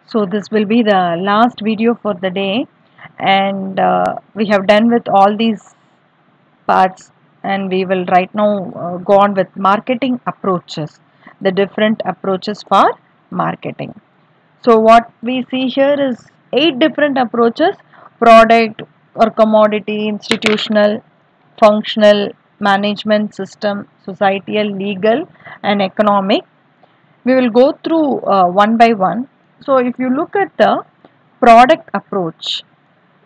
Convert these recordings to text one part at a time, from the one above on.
So this will be the last video for the day, and we have done with all these parts, and we will right now go on with marketing approaches, the different approaches for marketing. So what we see here is 8 different approaches: product or commodity, institutional, functional, management system, societal, legal, and economic. We will go through one by one. So if you look at the product approach,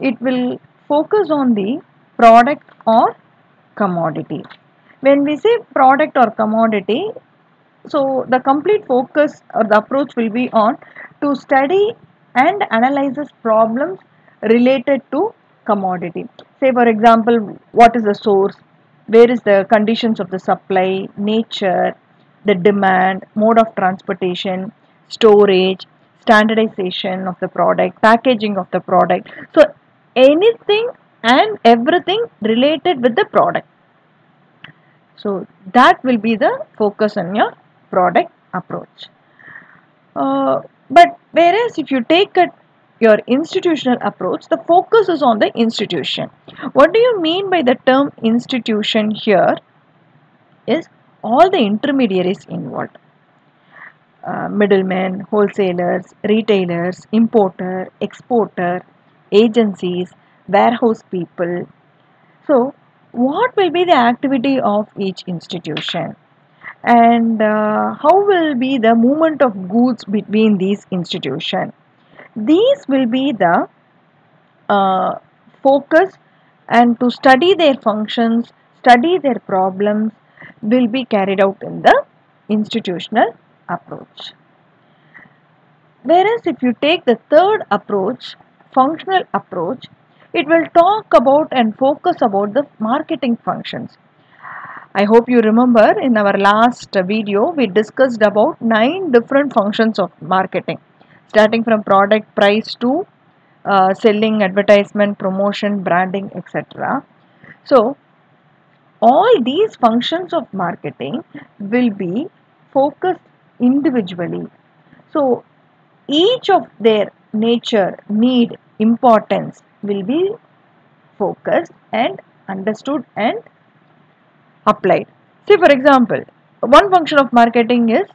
it will focus on the product or commodity. When we say product or commodity, so the complete focus or the approach will be on to study and analyzes problems related to commodity. Say for example, what is the source, where is the conditions of the supply, nature, the demand, mode of transportation, storage, standardization of the product, packaging of the product. So anything and everything related with the product. So that will be the focus on your product approach. But whereas if you take your institutional approach, the focus is on the institution. What do you mean by the term institution here? Is all the intermediaries involved. Middlemen, wholesalers, retailers, importer, exporter, agencies, warehouse people. So, what will be the activity of each institution? And how will be the movement of goods between these institutions? These will be the uh, focus, and to study their functions, study their problems will be carried out in the institutional approach. Whereas if you take the third approach, functional approach, it will talk about and focus about the marketing functions. I hope you remember in our last video we discussed about 9 different functions of marketing, starting from product, price to selling, advertisement, promotion, branding, etc. So all these functions of marketing will be focused individually. So each of their nature, need, importance will be focused and understood and applied. Say for example, one function of marketing is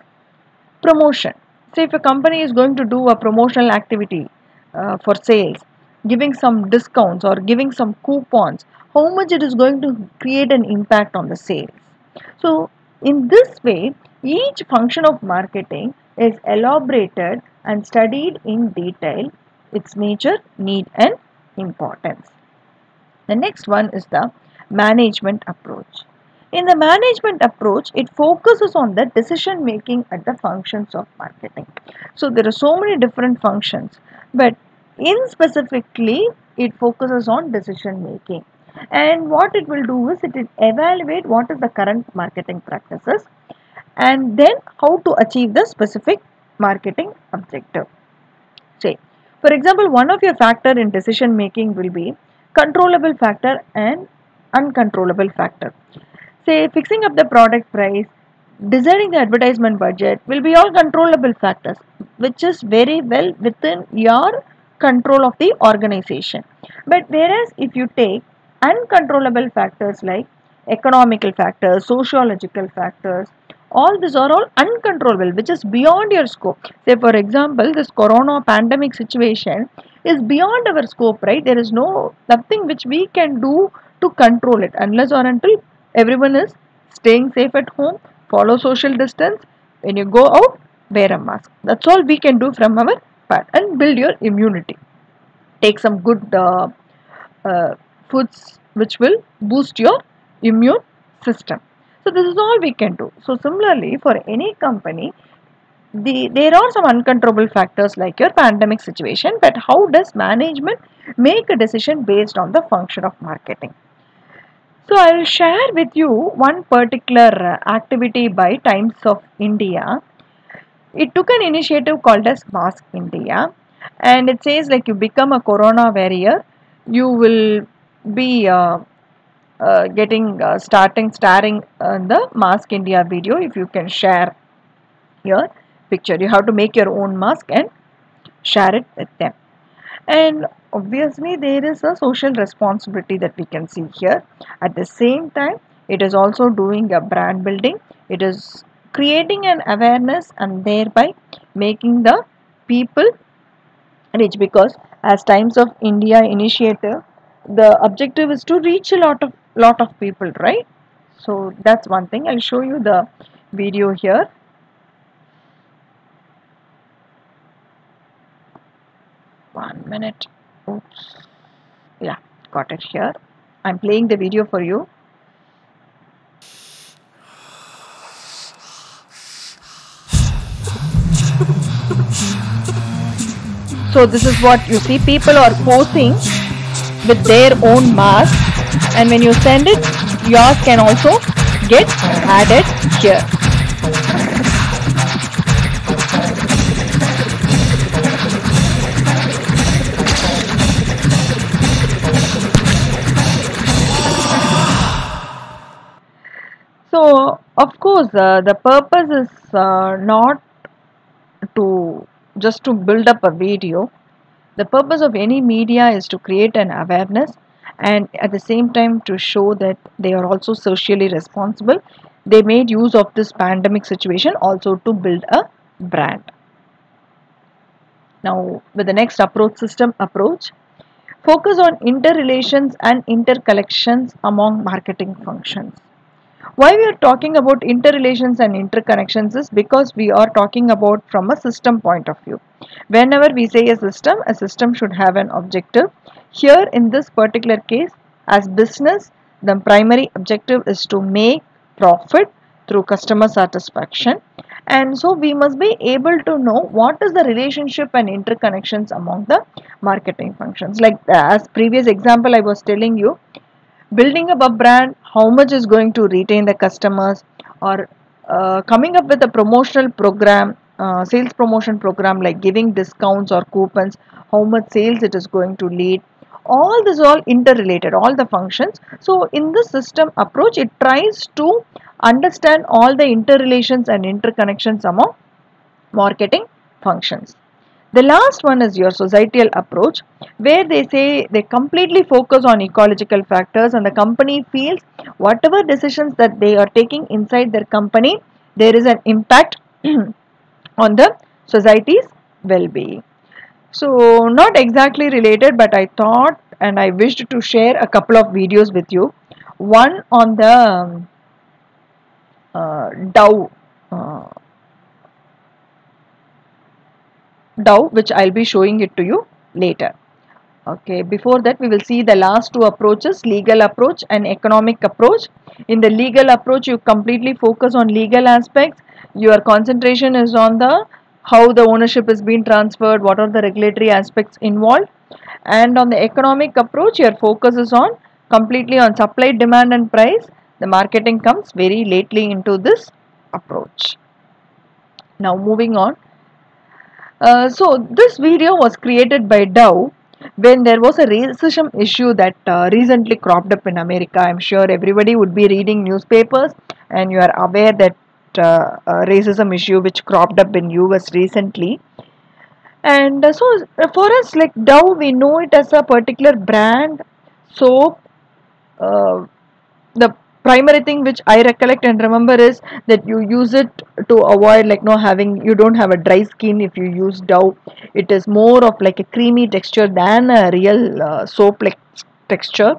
promotion. Say if a company is going to do a promotional activity for sales, giving some discounts or giving some coupons, how much it is going to create an impact on the sales. So in this way, each function of marketing is elaborated and studied in detail, its nature, need and importance. The next one is the management approach. In the management approach, it focuses on the decision making at the functions of marketing. So there are so many different functions, but in specifically, it focuses on decision making. And what it will do is it will evaluate what is the current marketing practices and then how to achieve the specific marketing objective. Say, for example, one of your factor in decision making will be controllable factor and uncontrollable factor. Say, fixing up the product price, deciding the advertisement budget will be all controllable factors, which is very well within your control of the organization. But whereas if you take uncontrollable factors like economical factors, sociological factors, all these are all uncontrollable, which is beyond your scope. Say for example, this corona pandemic situation is beyond our scope, right? There is nothing which we can do to control it unless or until everyone is staying safe at home, follow social distance, when you go out, wear a mask. That's all we can do from our part, and build your immunity. Take some good uh, foods which will boost your immune system. So this is all we can do. So similarly, for any company, there are some uncontrollable factors like your pandemic situation, but how does management make a decision based on the function of marketing? So I will share with you one particular activity by Times of India. It took an initiative called as Mask India, and it says like you become a corona warrior, you will be getting starring in the Mask India video. If you can share your picture, you have to make your own mask and share it with them. And obviously there is a social responsibility that we can see here. At the same time, it is also doing a brand building. It is creating an awareness and thereby making the people rich, because as Times of India initiative, the objective is to reach a lot of people, right? So that's one thing. I'll show you the video here. 1 minute. Oops. Yeah, got it here. I'm playing the video for you. So this is what you see. People are posing with their own mask, and when you send it, yours can also get added here. So of course the purpose is not to just to build up a video. The purpose of any media is to create an awareness, and at the same time to show that they are also socially responsible. They made use of this pandemic situation also to build a brand. Now with the next approach, system approach, focus on interrelations and interconnections among marketing functions. Why we are talking about interrelations and interconnections is because we are talking about from a system point of view. Whenever we say a system should have an objective. Here in this particular case, as business, the primary objective is to make profit through customer satisfaction, and so we must be able to know what is the relationship and interconnections among the marketing functions. Like as previous example I was telling you, building up a brand, how much is going to retain the customers, or coming up with a promotional program, sales promotion program, like giving discounts or coupons, how much sales it is going to lead. All this all interrelated, all the functions. So in the system approach, it tries to understand all the interrelations and interconnections among marketing functions. The last one is your societal approach, where they say they completely focus on ecological factors, and the company feels whatever decisions that they are taking inside their company, there is an impact on the society's well-being. So not exactly related, but I thought and I wished to share a couple of videos with you. One on the Dow which I'll be showing it to you later. Okay, before that we will see the last two approaches, legal approach and economic approach. In the legal approach, you completely focus on legal aspects. Your concentration is on the how the ownership is being transferred, what are the regulatory aspects involved. And on the economic approach, your focus is on completely on supply, demand and price. The marketing comes very lately into this approach. Now moving on. So this video was created by Dow when there was a racism issue that recently cropped up in America. I'm sure everybody would be reading newspapers and you are aware that racism issue which cropped up in US recently. And for us, like Dow, we know it as a particular brand soap. The primary thing which I recollect and remember is that you use it to avoid like no having, you don't have a dry skin if you use Dove. It is more of like a creamy texture than a real soap like texture.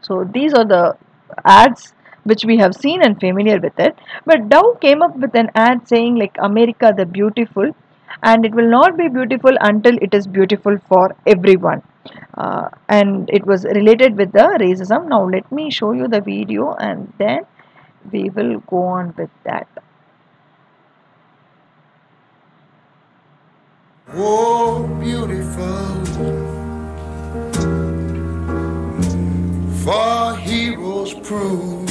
So these are the ads which we have seen and familiar with it. But Dove came up with an ad saying like America the beautiful, and it will not be beautiful until it is beautiful for everyone. And it was related with the racism. Now let me show you the video and then we will go on with that. Oh, beautiful, for heroes proved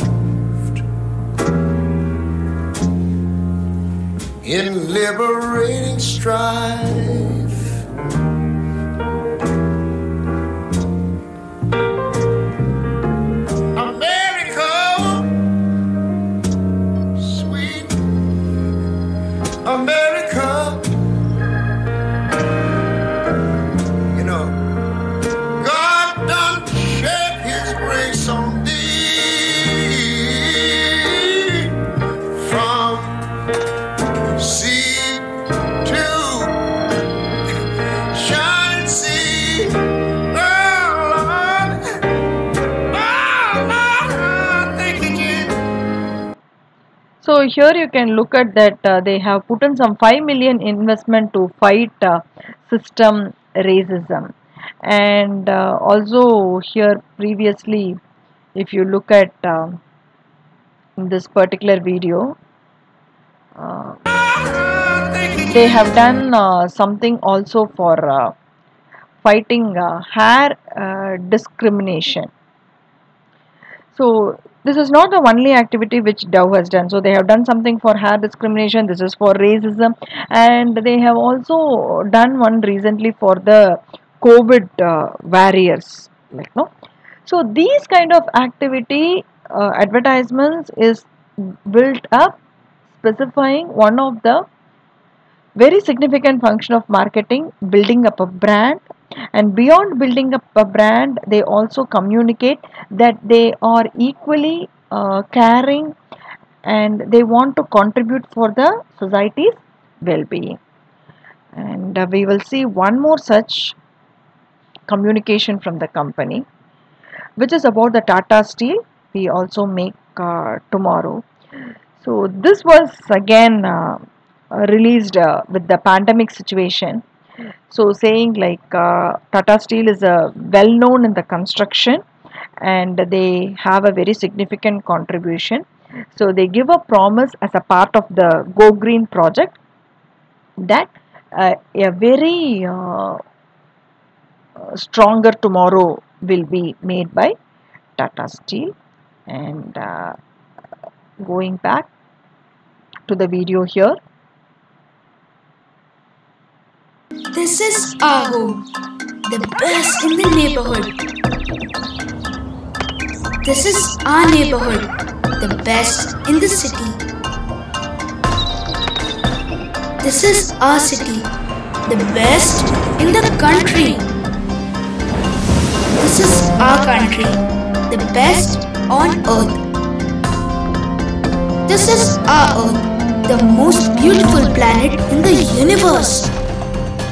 in liberating strife. America, sweet America. So here you can look at that they have put in some 5 million investment to fight system racism. And also here previously, if you look at this particular video, uh, they have done something also for fighting hair discrimination. So this is not the only activity which Dow has done. So they have done something for hair discrimination. This is for racism, and they have also done one recently for the COVID warriors. Like no, so these kind of activity advertisements is built up specifying one of the very significant function of marketing, building up a brand. And beyond building up a brand, they also communicate that they are equally caring, and they want to contribute for the society's well-being. And we will see one more such communication from the company, which is about the Tata Steel we also make tomorrow. So this was again released with the pandemic situation. So saying like Tata Steel is well known in the construction, and they have a very significant contribution. So they give a promise as a part of the Go Green project that a very stronger tomorrow will be made by Tata Steel. And going back to the video here. This is our home, the best in the neighborhood. This is our neighborhood, the best in the city. This is our city, the best in the country. This is our country, the best on earth. This is our earth, the most beautiful planet in the universe.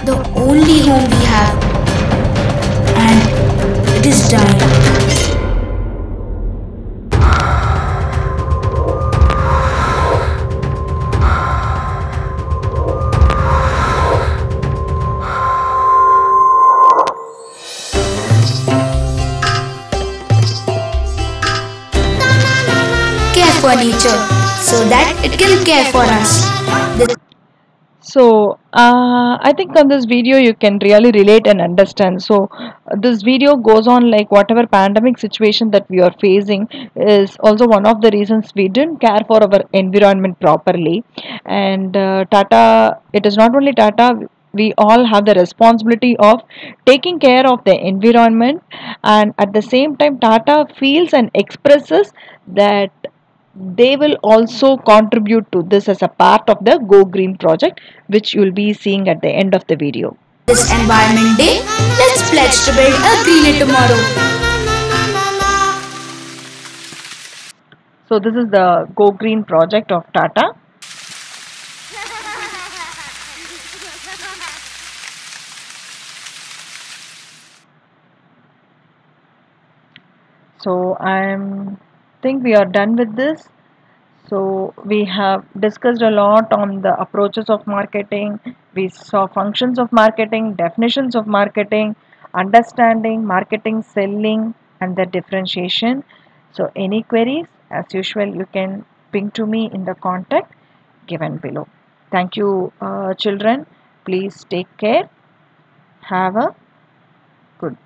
The only home we have, and it is dying. Care for nature so that it can care for us. So I think on this video you can really relate and understand. So this video goes on like whatever pandemic situation that we are facing is also one of the reasons we didn't care for our environment properly. And Tata, it is not only Tata, we all have the responsibility of taking care of the environment. And at the same time, Tata feels and expresses that they will also contribute to this as a part of the Go Green project, which you will be seeing at the end of the video. This Environment Day, let's pledge to build a greener tomorrow. So this is the Go Green project of Tata. So I think we are done with this. So we have discussed a lot on the approaches of marketing. We saw functions of marketing, definitions of marketing, understanding, marketing, selling, and the differentiation. So any queries, as usual, you can ping to me in the contact given below. Thank you, children. Please take care. Have a good day.